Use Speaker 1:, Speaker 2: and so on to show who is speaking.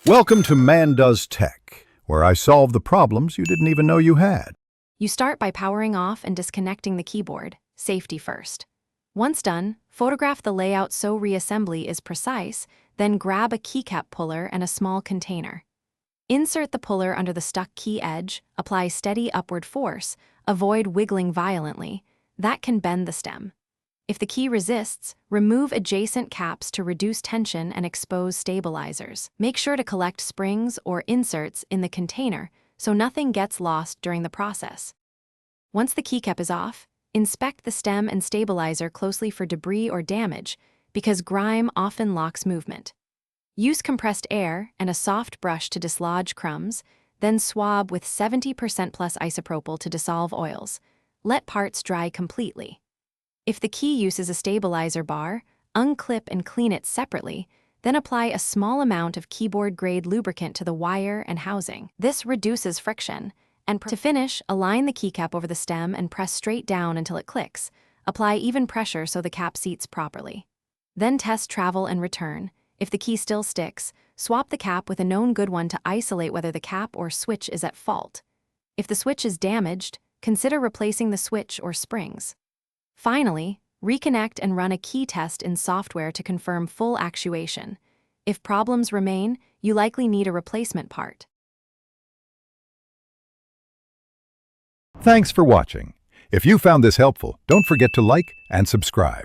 Speaker 1: Welcome to Man Does Tech, where I solve the problems you didn't even know you had.
Speaker 2: You start by powering off and disconnecting the keyboard, safety first. Once done, photograph the layout so reassembly is precise, then grab a keycap puller and a small container. Insert the puller under the stuck key edge, apply steady upward force, avoid wiggling violently. That can bend the stem. If the key resists, remove adjacent caps to reduce tension and expose stabilizers. Make sure to collect springs or inserts in the container so nothing gets lost during the process. Once the keycap is off, inspect the stem and stabilizer closely for debris or damage because grime often locks movement. Use compressed air and a soft brush to dislodge crumbs, then swab with 70% plus isopropyl to dissolve oils. Let parts dry completely. If the key uses a stabilizer bar, unclip and clean it separately, then apply a small amount of keyboard-grade lubricant to the wire and housing. This reduces friction. And to finish, align the keycap over the stem and press straight down until it clicks. Apply even pressure so the cap seats properly. Then test travel and return. If the key still sticks, swap the cap with a known good one to isolate whether the cap or switch is at fault. If the switch is damaged, consider replacing the switch or springs. Finally, reconnect and run a key test in software to confirm full actuation. If problems remain, you likely need a replacement part.
Speaker 1: Thanks for watching. If you found this helpful, don't forget to like and subscribe.